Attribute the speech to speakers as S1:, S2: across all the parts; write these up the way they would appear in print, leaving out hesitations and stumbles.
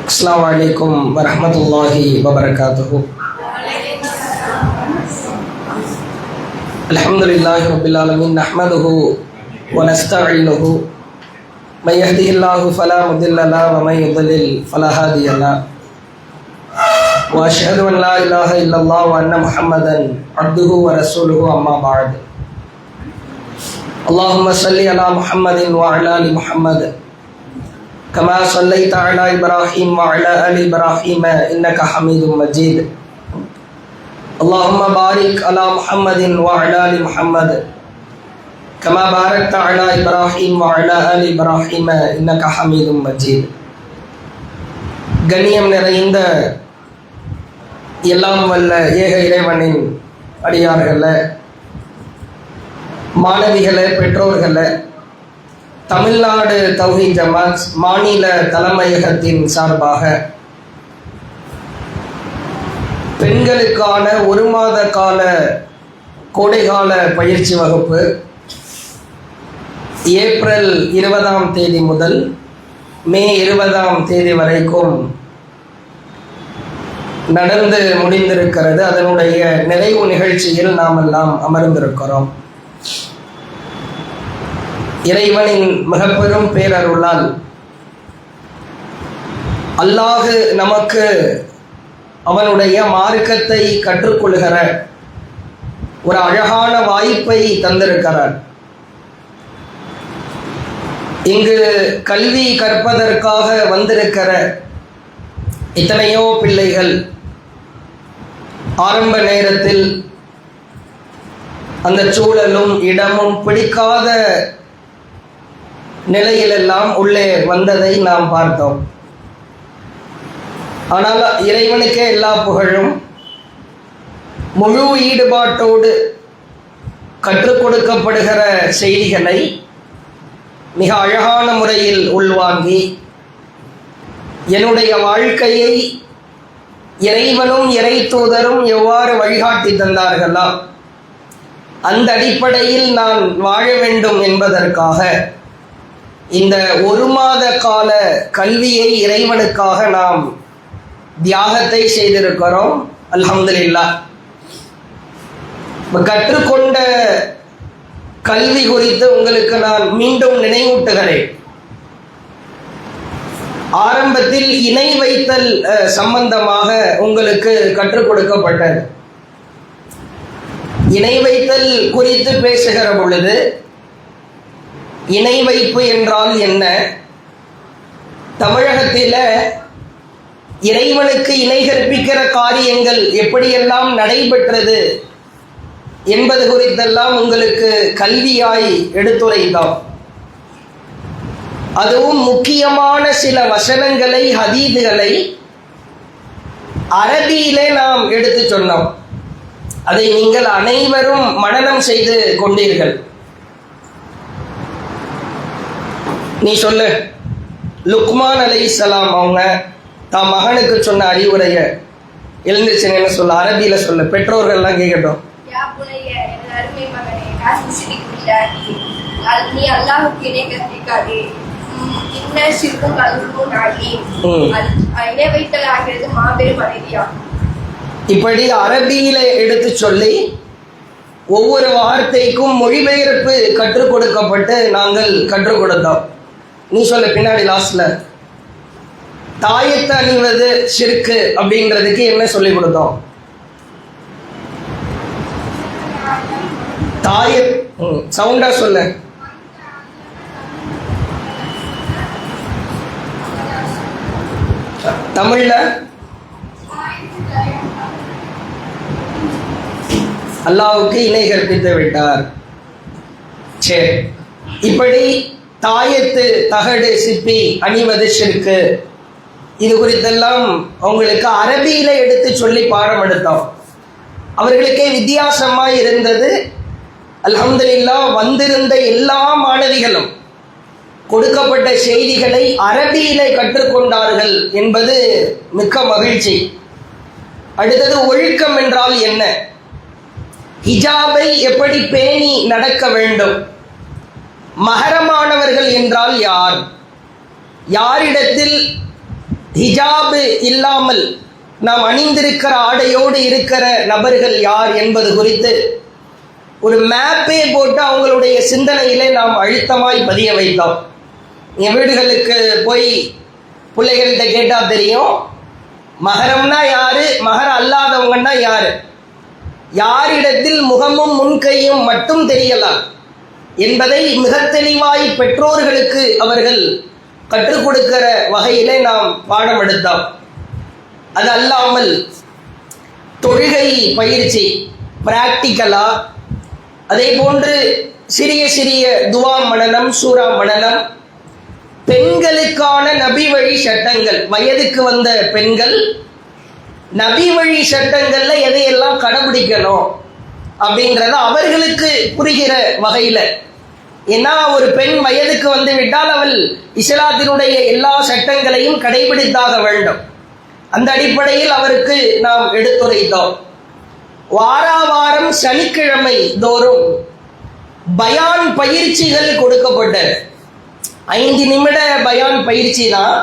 S1: Assalamualaikum warahmatullahi wabarakatuh. Alhamdulillahi rabbil alamin, nahmaduhu wa nasta'inuhu, may yahdihillahu fala mudilla lahu wa may yudlil fala hadiya lahu, wa ashhadu an la ilaha illallah wa anna muhammadan abduhu wa rasuluhu, amma ba'd. Allahumma salli ala Muhammadin wa ala ali Muhammad kama sallaita ala Ibrahim wa ala ali Ibrahim innaka Hamidum Majid. Allahumma barik ala Muhammadin wa ala ali Muhammad kama barakta ala Ibrahim wa ala ali Ibrahim innaka Hamidum Majid. கண்ணியம் நிறைந்த எல்லாம் வல்ல ஏக இறைவனின் அடியார்களே, மாணவிகளே, பெற்றோர்களே, தமிழ்நாடு தௌஹீத் ஜமாத் மாநில தலைமையகத்தின் சார்பாக பெண்களுக்கான 1 மாத கால கோடைகால பயிற்சி வகுப்பு ஏப்ரல் 20ஆம் தேதி முதல் மே 20ஆம் தேதி வரைக்கும் நடந்து முடிந்திருக்கிறது. அதனுடைய நிறைவு நிகழ்ச்சியில் நாம் எல்லாம் அமர்ந்திருக்கிறோம். இறைவனின் மிகப்பெரும் பேரருளால் அல்லாஹ் நமக்கு அவனுடைய மார்க்கத்தை கற்றுக்கொள்கிற ஒரு அழகான வாய்ப்பை தந்திருக்கிறார். இங்கு கல்வி கற்பதற்காக வந்திருக்கிற எத்தனையோ பிள்ளைகள் ஆரம்ப நேரத்தில் அந்த சூழலும் இடமும் பிடிக்காத நிலையிலெல்லாம் உள்ளே வந்ததை நாம் பார்த்தோம். ஆனால் இறைவனுக்கே எல்லா புகழும். முழு ஈடுபாட்டோடு கற்றுக் கொடுக்கப்படுகிற செய்திகளை மிக அழகான முறையில் உள்வாங்கி என்னுடைய வாழ்க்கையை இறைவனும் இறை தூதரும் எவ்வாறு வழிகாட்டி தந்தார்களோ அந்த அடிப்படையில் நான் வாழ வேண்டும் என்பதற்காக இந்த 1 மாத கால கல்வியை இறைவனுக்காக நாம் தியாகத்தை செய்திருக்கிறோம். அல்ஹம்துலில்லாஹ். கற்றுக்கொண்ட கல்வி குறித்து உங்களுக்கு நான் மீண்டும் நினைவூட்டுகிறேன். ஆரம்பத்தில் இணை வைத்தல் சம்பந்தமாக உங்களுக்கு கற்றுக் கொடுக்கப்பட்டது. இணை வைத்தல் குறித்து பேசுகிற பொழுது இணை வைப்பு என்றால் என்ன, தமிழகத்தில் இறைவனுக்கு இணை கற்பிக்கிற காரியங்கள் எப்படியெல்லாம் நடைபெற்றது என்பது குறித்தெல்லாம் உங்களுக்கு கல்வியாய் எடுத்துரைத்தோம். அதுவும் முக்கியமான சில வசனங்களை, ஹதீதுகளை அரபியிலே நாம் எடுத்து சொன்னோம். அதை நீங்கள் அனைவரும் மனனம் செய்து கொண்டீர்கள். நீ சொல்லு, லுக்மான் அலைஹிஸ்ஸலாம் அவங்க தான் மகனுக்கு சொன்ன அறிவுரையை எழுந்துச்சு என்ன சொல்ல, அரபியில சொல்ல, பெற்றோர்கள்லாம் கேட்கட்டும். இப்படி அரபியில எடுத்து சொல்லி ஒவ்வொரு வார்த்தைக்கும் மொழிபெயர்ப்பு கற்றுக் கொடுக்கப்பட்டு நாங்கள் கற்றுக் கொடுத்தோம். நீ சொல்ல பின்னாடி லாஸ்ட்ல தாயத்தை அணிவது ஷிர்கு அப்படின்றதுக்கு என்ன சொல்லி கொடுத்தோம்? சவுண்டா சொல்ல. தமிழ்ல அல்லாஹ்வுக்கு இணை கற்பித்து விட்டார். சரி, இப்படி தாயத்து, தகடு, சிப்பி அணிவது ஷிர்கு, இது குறித்தெல்லாம் அவங்களுக்கு அரபியில எடுத்து சொல்லி பாடம் எடுத்தோம். அவர்களுக்கே வித்தியாசமாய் இருந்தது. அல்ஹம்துலில்லாஹ், வந்திருந்த எல்லா மாணவிகளும் கொடுக்கப்பட்ட செய்திகளை அரபியிலே கற்றுக்கொண்டார்கள் என்பது மிக்க மகிழ்ச்சி. அடுத்தது ஒழுக்கம் என்றால் என்ன? ஹிஜாபை எப்படி பேணி நடக்க வேண்டும், மஹரமானவர்கள் என்றால் யார், யாரிடத்தில் ஹிஜாபு இல்லாமல் நாம் அணிந்திருக்கிற ஆடையோடு இருக்கிற நபர்கள் யார் என்பது குறித்து ஒரு மேப்பே போட்டு அவங்களுடைய சிந்தனையிலே நாம் அழுத்தமாய் பதிய வைத்தோம். என் வீடுகளுக்கு போய் பிள்ளைகள்கிட்ட கேட்டால் தெரியும், மஹரம்னா யாரு, மஹரம் அல்லாதவங்கன்னா யாரு, யாரிடத்தில் முகமும் முன்கையும் மட்டும் தெரியலாம் என்பதை மிக தெளிவாய் பெற்றோர்களுக்கு அவர்கள் கற்றுக் கொடுக்கிற வகையிலே நாம் பாடம் எடுத்தோம். அது அல்லாமல் தொழுகை பயிற்சி பிராக்டிக்கலா, அதே போன்று சிறிய சிறிய துவா மனனம், சூரா மனனம், பெண்களுக்கான நபி வழி சட்டங்கள், வயதுக்கு வந்த பெண்கள் நபி வழி சட்டங்கள்ல எதையெல்லாம் கடைபிடிக்கணும் அப்படின்றத அவர்களுக்கு புரிகிற வகையில். ஏன்னா ஒரு பெண் வயதுக்கு வந்து விட்டால் அவள் இஸ்லாத்தினுடைய எல்லா சட்டங்களையும் கடைபிடித்தாக வேண்டும். அந்த அடிப்படையில் அவருக்கு நாம் எடுத்துரைத்தோம். வாராவாரம் சனிக்கிழமை தோறும் பயான் பயிற்சிகள் கொடுக்கப்பட்டது. 5 நிமிட பயான் பயிற்சி தான்.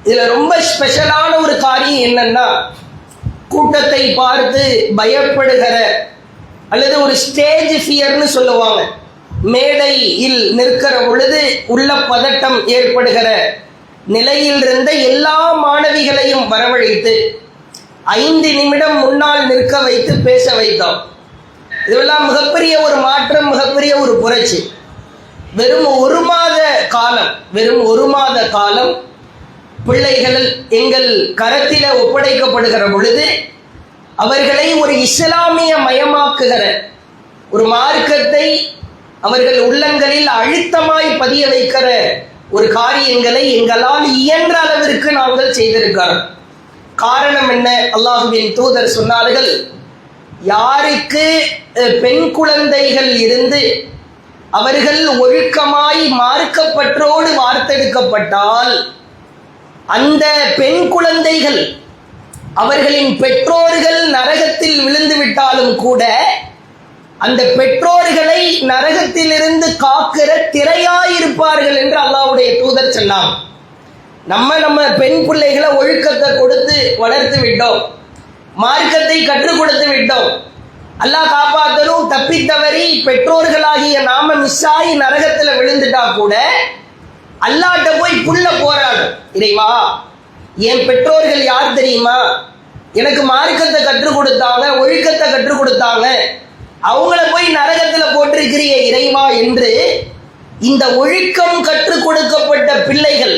S1: இதில் ரொம்ப ஸ்பெஷலான ஒரு காரியம் என்னன்னா, கூட்டத்தை பார்த்து பயப்படுகிற அல்லது ஒரு ஸ்டேஜ் ஃபியர்னு சொல்லுவாங்க, மேடையில் நிற்கிற பொழுது உள்ள பதட்டம் ஏற்படுகிற நிலையில் இருந்த எல்லா மாணவிகளையும் வரவழைத்து 5 நிமிடம் முன்னால் நிற்க வைத்து பேச வைத்தோம். இதெல்லாம் மிகப்பெரிய ஒரு மாற்றம், மிகப்பெரிய ஒரு புரட்சி. வெறும் ஒரு மாத காலம் பிள்ளைகள் எங்கள் கரத்தில ஒப்படைக்கப்படுகிற பொழுது அவர்களை ஒரு இஸ்லாமிய மயமாக்குகிற ஒரு மார்க்கத்தை அவர்கள் உள்ளங்களில் அழுத்தமாய் பதிய வைக்கிற ஒரு காரியங்களை எங்களால் இயன்ற அளவிற்கு நாங்கள் செய்திருக்கிறோம். காரணம் என்ன? அல்லாஹுவின் தூதர் சொன்னார்கள், யாருக்கு பெண் குழந்தைகள் இருந்து அவர்கள் ஒழுக்கமாய் மார்க்கப்பற்றோடு வார்த்தெடுக்கப்பட்டால் அந்த பெண் குழந்தைகள் அவர்களின் பெற்றோர்கள் நரகத்தில் விழுந்து விட்டாலும் கூட அந்த பெற்றோர்களை நரகத்திலிருந்து காக்கிற திரையாயிருப்பார்கள் என்று அல்லாஹ்வுடைய தூதர் சொன்னார். நம்ம பெண் பிள்ளைகளை ஒழுக்கத்தை கொடுத்து வளர்த்து விட்டோம், மார்க்கத்தை கற்றுக் கொடுத்து விட்டோம். அல்லாஹ் காப்பாத்தலும், தப்பித்தவறி பெற்றோர்களாகிய நாம மிஸ் ஆகி நரகத்துல விழுந்துட்டா கூட அல்லாஹ்ட்ட போய் புள்ள போராடும், இறைவா என் பெற்றோர்கள் யார் தெரியுமா, எனக்கு மார்க்கத்தை கற்றுக் கொடுத்தாங்க, ஒழுக்கத்தை கற்றுக் கொடுத்தாங்க, அவங்கள போய் நரகத்துல போட்டிருக்கிறிய இறைவா என்று இந்த ஒழுக்கம் கற்றுக் கொடுக்கப்பட்ட பிள்ளைகள்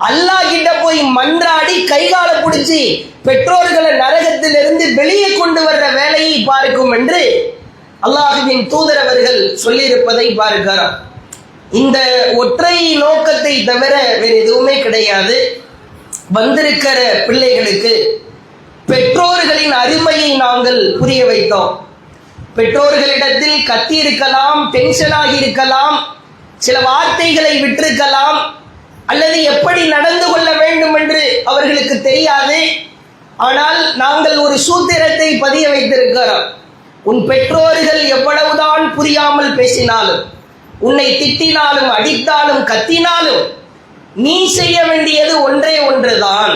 S1: அல்லாஹ் கிட்ட போய் மன்றாடி கைகால பிடிச்சி பெற்றோர்களை நரகத்திலிருந்து வெளியே கொண்டு வர்ற வேலையை பார்க்கும் என்று அல்லாஹ்வின் தூதர் அவர்கள் சொல்லியிருப்பதை பார்க்கிறோம். இந்த ஒற்றை நோக்கத்தை தவிர வேறு எதுவுமே கிடையாது. வந்திருக்கிற பிள்ளைகளுக்கு பெற்றோர்களின் அருமையை நாங்கள் புரிய வைத்தோம். பெற்றோர்களிடத்தில் கத்தி இருக்கலாம், டென்ஷன் ஆகி இருக்கலாம், சில வார்த்தைகளை விட்டிருக்கலாம், அல்லது எப்படி நடந்து கொள்ள வேண்டும் என்று அவர்களுக்கு தெரியாது. ஆனால் நாங்கள் ஒரு சூத்திரத்தை பதிய வைத்திருக்கிறோம். உன் பெற்றோர்கள் எவ்வளவுதான் புரியாமல் பேசினாலும், உன்னை திட்டினாலும், அடித்தாலும், கத்தினாலும் நீ செய்ய வேண்டியது ஒன்றே ஒன்றுதான்.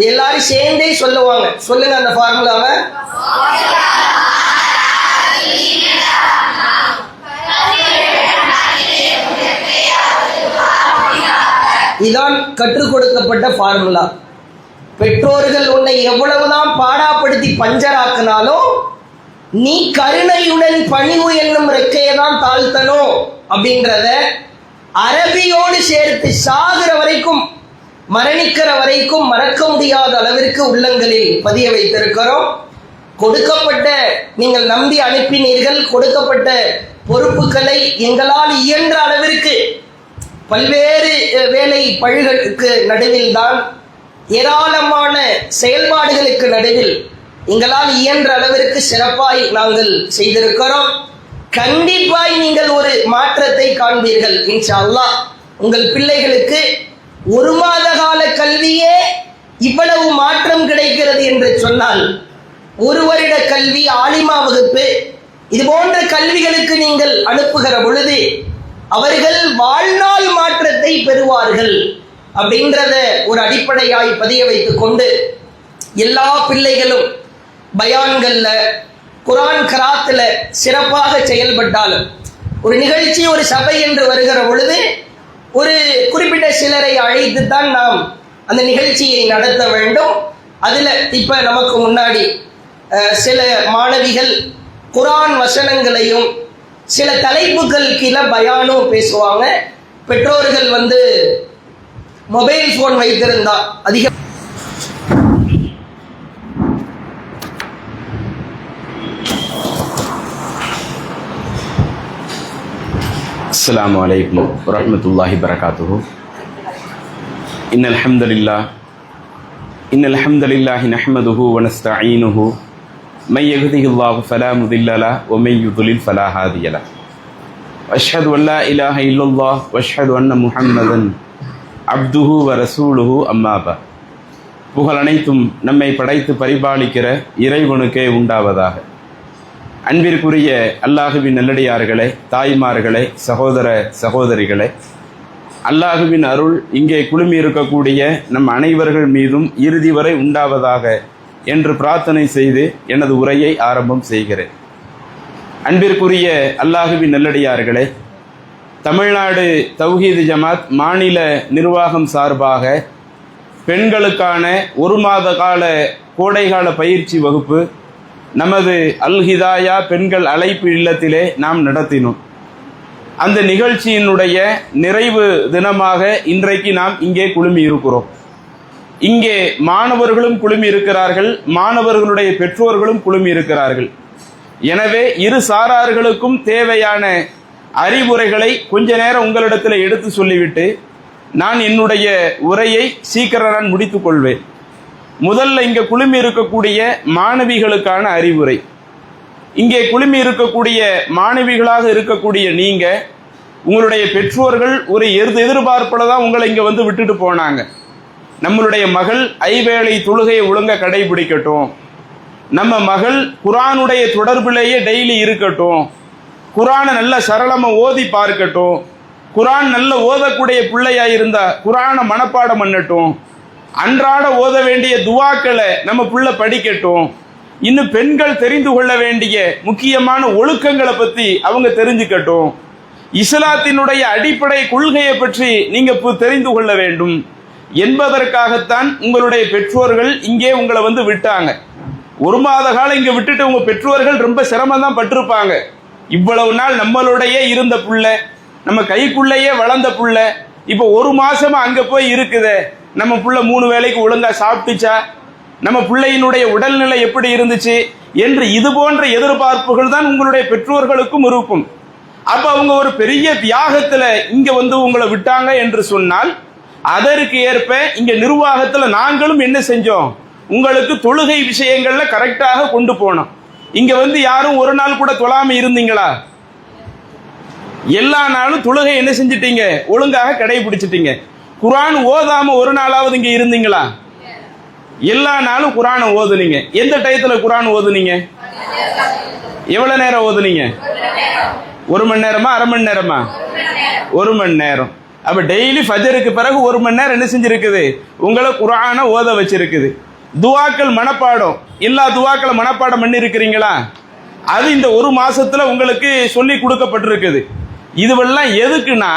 S1: எல்லாரும் சேர்ந்தே சொல்லுவாங்க. சொல்லுங்க அந்த ஃபார்முலாவை. இதான் கற்றுக் கொடுக்கப்பட்ட ஃபார்முலா. பெற்றோர்கள் உன்னை எவ்வளவுதான் பாடாப்படுத்தி பஞ்சராக்கினாலும் நீ கருணையுடன் பணிவு என்னும் ரெக்கையை தான் தாழ்த்தணும் அப்படின்றத அரபியோடு சேர்த்து சாகிற வரைக்கும், மரணிக்கிற வரைக்கும் மறக்க முடியாத அளவிற்கு உள்ளங்களில் பதிய வைத்திருக்கிறோம். கொடுக்கப்பட்ட, நீங்கள் நம்பி அனுப்பினீர்கள், கொடுக்கப்பட்ட பொறுப்புகளை எங்களால் இயன்ற அளவிற்கு பல்வேறு வேலை பழுகளுக்கு நடுவில் தான், ஏராளமான செயல்பாடுகளுக்கு நடுவில் எங்களால் இயன்ற அளவிற்கு சிறப்பாய் நாங்கள் செய்திருக்கிறோம். கண்டிப்பாய் நீங்கள் ஒரு மாற்றத்தை காண்பீர்கள் இன்ஷா அல்லாஹ். உங்கள் பிள்ளைகளுக்கு 1 மாத கால கல்வியே இவ்வளவு மாற்றம் கிடைக்கிறது என்று சொன்னால், 1 வருட கல்வி ஆலிமா வகுப்பு, இது போன்ற கல்விகளுக்கு நீங்கள் அனுப்புகிற பொழுது அவர்கள் வாழ்நாள் மாற்றத்தை பெறுவார்கள் அப்படின்றத ஒரு அடிப்படையாய் பதிய வைத்துக் கொண்டு எல்லா பிள்ளைகளும் பயான்கள்ல குர்ஆன் கராத்துல சிறப்பாக செயல்பட்டாலும் ஒரு நிகழ்ச்சி ஒரு சபை என்று வருகிற பொழுது ஒரு குறிப்பிட்ட சிலரை அழைத்துத்தான் நாம் அந்த நிகழ்ச்சியை நடத்த வேண்டும். அதில் இப்போ நமக்கு முன்னாடி சில மாணவிகள் குர்ஆன் வசனங்களையும் சில தலைப்புகள் கீழே பயானும் பேசுவாங்க. பெற்றோர்கள் மொபைல் ஃபோன் வைத்திருந்தா அதிக
S2: السلام عليكم ورحمة الله وبركاته. إن الحمد لله نحمده ونستعينه من يهده الله فلا مضل له ومن يضلل فلا هادي له. أشهد أن لا إله إلا الله وأشهد أن محمدا عبده ورسوله أما بعد. புகழ் அனைத்தும் நம்மை படைத்து பரிபாலிக்கிற இறைவனுக்கே உண்டாவதாக. அன்பிற்குரிய அல்லாஹுவின் நல்லடியார்களே, தாய்மார்களே, சகோதர சகோதரிகளே, அல்லாஹுவின் அருள் இங்கே குழுமி இருக்கக்கூடிய நம் அனைவர்கள் மீதும் இறுதி வரை உண்டாவதாக என்று பிரார்த்தனை செய்து எனது உரையை ஆரம்பம் செய்கிறேன். அன்பிற்குரிய அல்லாஹுவின் நல்லடியார்களே, தமிழ்நாடு தௌஹீது ஜமாத் மாநில நிர்வாகம் சார்பாக பெண்களுக்கான 1 மாத கால கோடைகால பயிற்சி வகுப்பு நமது அல் ஹிதாயா பெண்கள் அழைப்பு இல்லத்திலே நாம் நடத்தினோம். அந்த நிகழ்ச்சியினுடைய நிறைவு தினமாக இன்றைக்கு நாம் இங்கே குழுமி இருக்கிறோம். இங்கே மாணவர்களும் குழுமி இருக்கிறார்கள், மாணவர்களுடைய பெற்றோர்களும் குழுமி இருக்கிறார்கள். எனவே இரு சாரார்களுக்கும் தேவையான அறிவுரைகளை கொஞ்ச நேரம் உங்களிடத்தில் எடுத்து சொல்லிவிட்டு நான் என்னுடைய உரையை சீக்கிரம் நான் முடித்துக் கொள்வேன். முதல்ல இங்கே குழுமி இருக்கக்கூடிய மாணவிகளுக்கான அறிவுரை. இங்கே குழுமி இருக்கக்கூடிய மாணவிகளாக இருக்கக்கூடிய நீங்க உங்களுடைய பெற்றோர்கள் ஒரு எதிர்பார்ப்பில் தான் உங்களை இங்கே விட்டுட்டு போனாங்க. நம்மளுடைய மகள் ஐவேளை தொழுகையை ஒழுங்க கடைபிடிக்கட்டும், நம்ம மகள் குர்ஆனுடைய தொடர்பிலேயே டெய்லி இருக்கட்டும், குர்ஆனை நல்ல சரளமா ஓதி பார்க்கட்டும், குர்ஆன் நல்ல ஓதக்கூடிய பிள்ளையா இருந்தா குர்ஆனை மனப்பாடம் பண்ணட்டும், அன்றாட ஓத வேண்டிய துவாக்களை நம்ம புள்ள படிக்கட்டும், இன்னும் பெண்கள் தெரிந்து கொள்ள வேண்டிய முக்கியமான ஒழுக்கங்களை பத்தி அவங்க தெரிஞ்சுக்கட்டும், இஸ்லாத்தினுடைய அடிப்படை கொள்கையை பற்றி நீங்க தெரிந்து கொள்ள வேண்டும் என்பதற்காகத்தான் உங்களுடைய பெற்றோர்கள் இங்கே உங்களை விட்டாங்க. 1 மாத காலம் இங்க விட்டுட்டு உங்க பெற்றோர்கள் ரொம்ப சிரமம் தான் பட்டிருப்பாங்க. இவ்வளவு நாள் நம்மளுடைய இருந்த புள்ள, நம்ம கைக்குள்ளேயே வளர்ந்த புள்ள, இப்போ 1 மாசமா அங்க போய் இருக்குதே, நம்ம புள்ள 3 வேளைக்கு ஒழுங்கா சாப்பிட்டுச்சா, நம்ம பிள்ளையினுடைய உடல்நிலை எப்படி இருந்துச்சு என்று இது போன்ற எதிர்பார்ப்புகள் தான் உங்களுடைய பெற்றோர்களுக்கும் இருக்கும். அப்ப அவங்க ஒரு பெரிய தியாகத்துல இங்க உங்களை விட்டாங்க என்று சொன்னால் அதற்கு ஏற்ப இங்க நிர்வாகத்துல நாங்களும் என்ன செஞ்சோம், உங்களுக்கு தொழுகை விஷயங்கள்ல கரெக்டாக கொண்டு போனோம். இங்க யாரும் ஒரு நாள் கூட தொழாம இருந்தீங்களா? எல்லா நாளும் தொழுகை என்ன செஞ்சிட்டீங்க, ஒழுங்காக கடைபிடிச்சிட்டீங்க. குர்ஆன் ஓதாம ஒரு நாளாவது இங்க இருந்தீங்களா? எல்லா நாளும் குர்ஆனை ஓதுனீங்க. எந்த டயத்துல குர்ஆன் ஓதுனீங்க? எவ்வளவு நேரம் ஓதுனீங்க? 1 மணி நேரமா, அரை மணி நேரமா? 1 மணி நேரம். அப்ப டெய்லி ஃபஜருக்கு பிறகு 1 மணி நேரம் என்ன செஞ்சிருக்குது, உங்களை குர்ஆனை ஓத வச்சிருக்குது. துவாக்கள் மனப்பாடம், எல்லா துவாக்களை மனப்பாடம் பண்ணி இருக்கிறீங்களா? அது இந்த 1 மாசத்துல உங்களுக்கு சொல்லி கொடுக்கப்பட்டிருக்குது. இதுவெல்லாம் எதுக்குன்னா,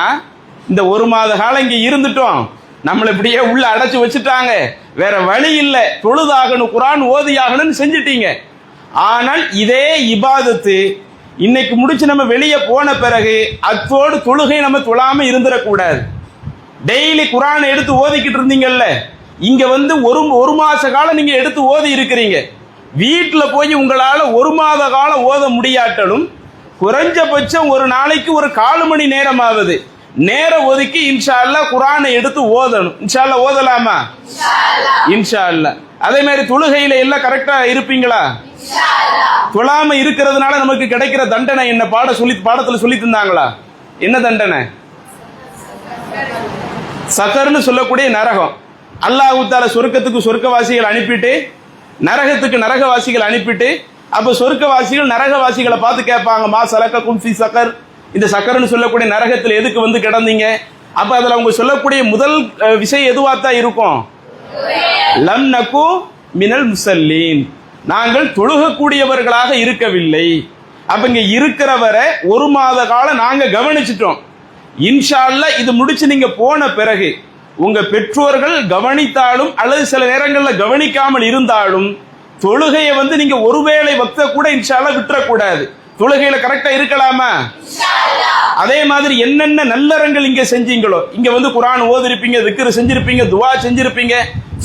S2: இந்த 1 மாத காலம் இங்க இருந்துட்டோம், நம்மளை இப்படியே உள்ள அடைச்சு வச்சுட்டாங்க, வேற வழி இல்லை, தொழுதாகணும், குர்ஆன் ஓதியாகணும்னு செஞ்சிட்டீங்க. ஆனால் இதே இபாதத்து இன்னைக்கு முடிச்சு நம்ம வெளியே போன பிறகு அத்தோடு தொழுகை நம்ம தொழாம இருந்துடக்கூடாது. டெய்லி குர்ஆனை எடுத்து ஓதிக்கிட்டு இருந்தீங்கல்ல, இங்க ஒரு மாச காலம் நீங்க எடுத்து ஓதி இருக்கிறீங்க. வீட்டுல போய் உங்களால 1 மாத காலம் ஓத முடியாட்டலும் குறைஞ்சபட்சம் ஒரு நாளைக்கு ஒரு 1/4 மணி நேரமாவது நேரம் ஒதுக்கி இன்ஷா அல்லாஹ் குர்ஆனை எடுத்து ஓதணும். இன்ஷா அல்லாஹ் ஓதலாமா? இன்ஷா அல்லாஹ். அதே மாதிரி தொழுகையில எல்லாம் கரெக்டா இருப்பீங்களா? தொழாம இருக்கிறதுனால நமக்கு கிடைக்கிற தண்டனை என்ன? பாடத்துல சொல்லி தந்தாங்களா? என்ன தண்டனை? சகர்னு சொல்லக்கூடிய நரகம். அல்லாஹ் தஆலா சொர்க்கத்துக்கு சொர்க்கவாசிகள் அனுப்பிட்டு நரகத்துக்கு நரகவாசிகள் அனுப்பிட்டு அப்ப சொர்க்கவாசிகள் நரகவாசிகளை பார்த்து கேட்பாங்க, மா சலக்கக்கும் ஃபீ சக்கர், இந்த சக்கர்னு சொல்லக்கூடிய நரகத்தில் எதுக்கு வந்து கிடந்தீங்க? அப்ப அதுல அவங்க சொல்லக்கூடிய முதல் விஷயம் எதுவா தான் இருக்கும்? லம் நகு மினல் முசல்லீன், நாங்கள் தொழுகக்கூடியவர்களாக இருக்கவில்லை. அப்ப இங்க இருக்கிறவரை 1 மாத காலம் நாங்க கவனிச்சிட்டோம். இன்ஷா அல்லாஹ் இது முடிச்சு நீங்க போன பிறகு உங்க பெற்றோர்கள் கவனித்தாலும் அல்லது சில நேரங்களில் கவனிக்காமல் இருந்தாலும் தொழுகையை வந்து நீங்க ஒருவேளை வக்த கூட இன்ஷா அல்லாஹ் விட்டுறக்கூடாது. தொழுகையில கரெக்டா இருக்கலாமா? அதே மாதிரி என்னென்ன நல்லறங்கள் இங்க செஞ்சீங்களோ, இங்க வந்து குர்ஆன் ஓதிருப்பீங்க, திக்ர் செஞ்சிருப்பீங்க, துஆ செஞ்சிருப்பீங்க,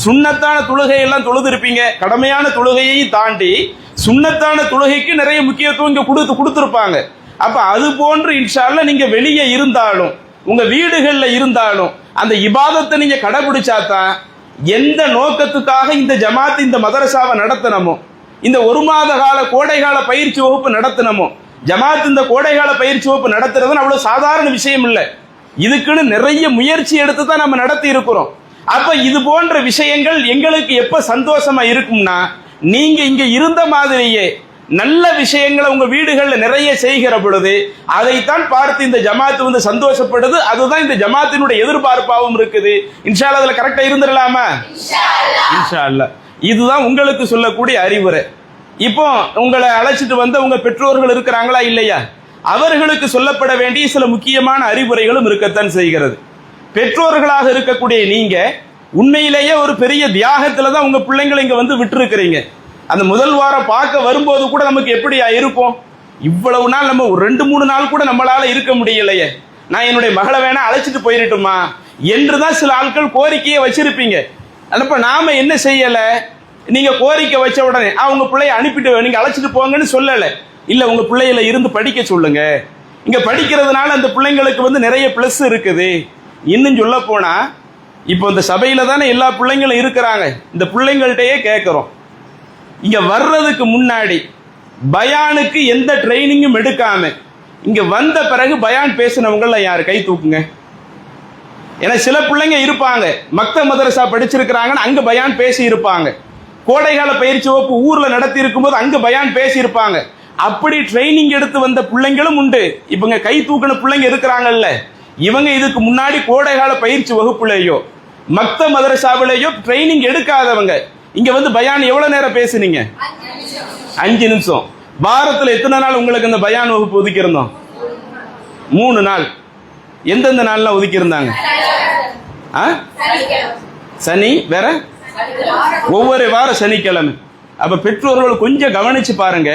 S2: சுன்னத்தான தொழுகை எல்லாம் தொழுதிருப்பீங்க. கடமையான தொழுகையை தாண்டி சுன்னத்தான தொழுகைக்கு நிறைய முக்கியத்துவம் இங்க கொடுத்திருப்பாங்க. அப்ப அது போன்று இன்ஷா அல்லாஹ் நீங்க வெளியே இருந்தாலும் உங்க வீடுகள்ல இருந்தாலும் அந்த இபாதத்தை நீங்க கடைபிடிச்சாதான் எந்த நோக்கத்துக்காக இந்த ஜமாத் இந்த மதரசாவை நடத்தணுமோ, இந்த 1 மாத கால கோடைகால பயிற்சி வகுப்பு நடத்தணுமோ, ஜமாத் இந்த கோடைகால பயிற்சி வகுப்பு நடத்துறது அவ்வளவு சாதாரண விஷயம் இல்லை. இதுக்குன்னு நிறைய முயற்சி எடுத்து தான் நம்ம நடத்தி இருக்கிறோம். அப்ப இது போன்ற விஷயங்கள் எங்களுக்கு எப்ப சந்தோஷமா இருக்கும்னா, நீங்க இங்க இருந்த மாதிரியே நல்ல விஷயங்களை உங்க வீடுகள்ல நிறைய செய்கிற பொழுது அதைத்தான் பார்த்து இந்த ஜமாத்து வந்து சந்தோஷப்படுது. அதுதான் இந்த ஜமாத்தினுடைய எதிர்பார்ப்பாகவும் இருக்குது. இன்ஷா அல்லாஹ் அதுல கரெக்டா இருந்துடலாமா? இன்ஷா அல்லாஹ். இதுதான் உங்களுக்கு சொல்லக்கூடிய அறிவுரை. இப்போ உங்களை அழைச்சிட்டு வந்த உங்க பெற்றோர்கள் இருக்கிறாங்களா இல்லையா, அவர்களுக்கு சொல்லப்பட வேண்டிய சில முக்கியமான அறிவுரைகளும் இருக்கத்தான் செய்கிறது. பெற்றோர்களாக இருக்கக்கூடிய நீங்க உண்மையிலேயே ஒரு பெரிய தியாகத்துல தான் உங்க பிள்ளைங்களை இங்க வந்து விட்டுருக்கிறீங்க. அந்த முதல் வாரம் பார்க்க வரும்போது கூட நமக்கு எப்படியா இருக்கும்? இவ்வளவு நாள் நம்ம 2-3 நாள் கூட நம்மளால இருக்க முடியலையே, நான் என்னுடைய மகளை வேணா அழைச்சிட்டு போயிடட்டுமா என்றுதான் சில ஆட்கள் கோரிக்கையை வச்சிருப்பீங்க. அப்ப நாம என்ன செய்யல, நீங்க கோரிக்கை வச்ச உடனே அவங்க பிள்ளைய அனுப்பிட்டு நீங்க அழைச்சிட்டு போங்கன்னு சொல்லல. இல்ல, உங்க பிள்ளையில இருந்து படிக்க சொல்லுங்க. இங்க படிக்கிறதுனால அந்த பிள்ளைங்களுக்கு வந்து நிறைய பிளஸ் இருக்குது. இன்னும் சொல்ல போனா இப்போ இந்த சபையில தானே எல்லா பிள்ளைங்களும் இருக்கிறாங்க. இந்த பிள்ளைங்கள்ட்டயே கேட்கிறோம், இங்க வர்றதுக்கு முன்னாடி பயானுக்கு எந்த ட்ரைனிங்கும் எடுக்காம இங்க வந்த பிறகு பயான் பேசினவங்கள யாரு கை தூக்குங்க. ஏன்னா சில பிள்ளைங்க இருப்பாங்க, மக்தப் மதரசா படிச்சிருக்கிறாங்கன்னு அங்க பயான் பேசி இருப்பாங்க, கோடைகால பயிற்சி வகுப்பு ஊர்ல நடத்தி இருக்கும்போது அங்க பயான் பேசி இருப்பாங்க. அப்படி ட்ரைனிங் எடுத்து வந்த பிள்ளைங்களும் உண்டு. இப்ப கை தூக்கின பிள்ளைங்க இருக்கிறாங்கல்ல, இவங்க இதுக்கு முன்னாடி கோடைகால பயிற்சி வகுப்புலையோ மக்தப் மதரசாவிலேயோ ட்ரைனிங் எடுக்காதவங்க இங்க வந்து பயான் எவ்வளவு நேரம் பேசுனீங்க? 5 நிமிஷம். வாரத்துல எத்தனை நாள் உங்களுக்கு இந்த பயான் வகுப்பு ஒதுக்கி இருந்தோம்? 3 நாள். எந்தெந்த நாள்ல ஒதுக்கி இருந்தாங்க? சனி, வேற ஒவ்வொரு வாரம் சனிக்கிழமை. அப்ப பெற்றோர்கள் கொஞ்சம் கவனிச்சு பாருங்க,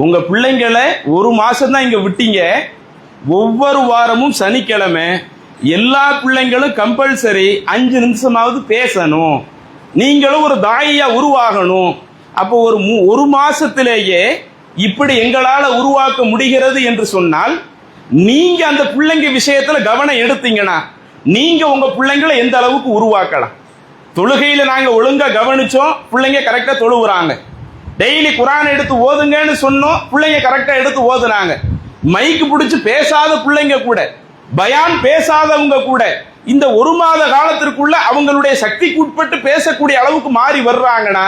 S2: உங்க பிள்ளைங்களை 1 மாசம் தான் இங்க விட்டீங்க. ஒவ்வொரு வாரமும் சனிக்கிழமை எல்லா பிள்ளைங்களும் கம்பல்சரி 5 நிமிஷமாவது பேசணும். நீங்களும் ஒரு தாயியா உருவாகணும். அப்போ ஒரு மாசத்திலேயே இப்படி எங்களால உருவாக்க முடிகிறது என்று சொன்னால், நீங்க அந்த பிள்ளைங்க விஷயத்துல கவனம் எடுத்தீங்கன்னா நீங்க உங்க பிள்ளைங்களை எந்த அளவுக்கு உருவாக்கலாம். தொழுகையில நாங்க ஒழுங்கா கவனிச்சோம், பிள்ளைங்க கரெக்டா தொழுவுறாங்க. டெய்லி குர்ஆன் எடுத்து ஓதுங்கன்னு சொன்னோம், பிள்ளைங்க கரெக்டா எடுத்து ஓதுனாங்க. மைக்கு பிடிச்சு பேசாத பிள்ளைங்க கூட, பயான் பேசாதவங்க கூட இந்த 1 மாத காலத்திற்குள்ள அவங்களுடைய சக்திக்கு உட்பட்டு பேசக்கூடிய அளவுக்கு மாறி வர்றாங்கன்னா,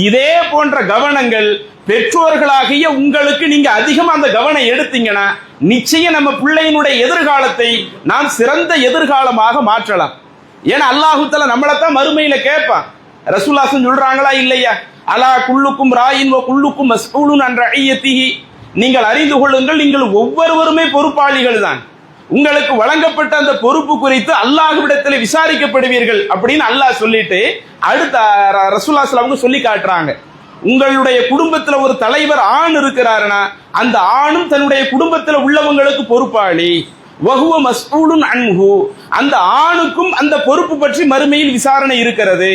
S2: இதே போன்ற கவனங்கள் பெற்றோர்களாகிய உங்களுக்கு நீங்க அதிகமா அந்த கவனம் எடுத்தீங்கன்னா நிச்சயம் நம்ம பிள்ளையினுடைய எதிர்காலத்தை நாம் சிறந்த எதிர்காலமாக மாற்றலாம். ஏன்னா அல்லாஹு தஆலா நம்மளைத்தான் மறுமையில கேட்பான். ரசூலுல்லாஹ் சொல்றாங்களா இல்லையா, அலா குல்லுக்கும் ராயின் வ குல்லுக்கும் மஸ்ஊலுன் அன் ரஇயத்திஹி, நீங்கள் அறிந்து கொள்ளுங்கள், நீங்கள் ஒவ்வொருவருமே பொறுப்பாளிகள் தான். உங்களுக்கு வழங்கப்பட்ட அந்த பொறுப்பு குறித்து அல்லாஹ்விடத்தில் விசாரிக்கப்படுவீர்கள் அப்படின்னு அல்லாஹ் சொல்லிட்டு அடுத்த ரசூலுல்லாஹி ஸல்லல்லாஹு அலைஹி வஸல்லம் சொல்லி காட்டுறாங்க. உங்களுடைய குடும்பத்துல ஒரு தலைவர் ஆண் இருக்கிறாருன்னா அந்த ஆணும் தன்னுடைய குடும்பத்துல உள்ளவங்களுக்கு பொறுப்பாளி. வஹுவ மஸ்ஊலுன் அன்ஹு, அந்த ஆணுக்கும் அந்த பொறுப்பு பற்றி மறுமையில் விசாரணை இருக்கிறது.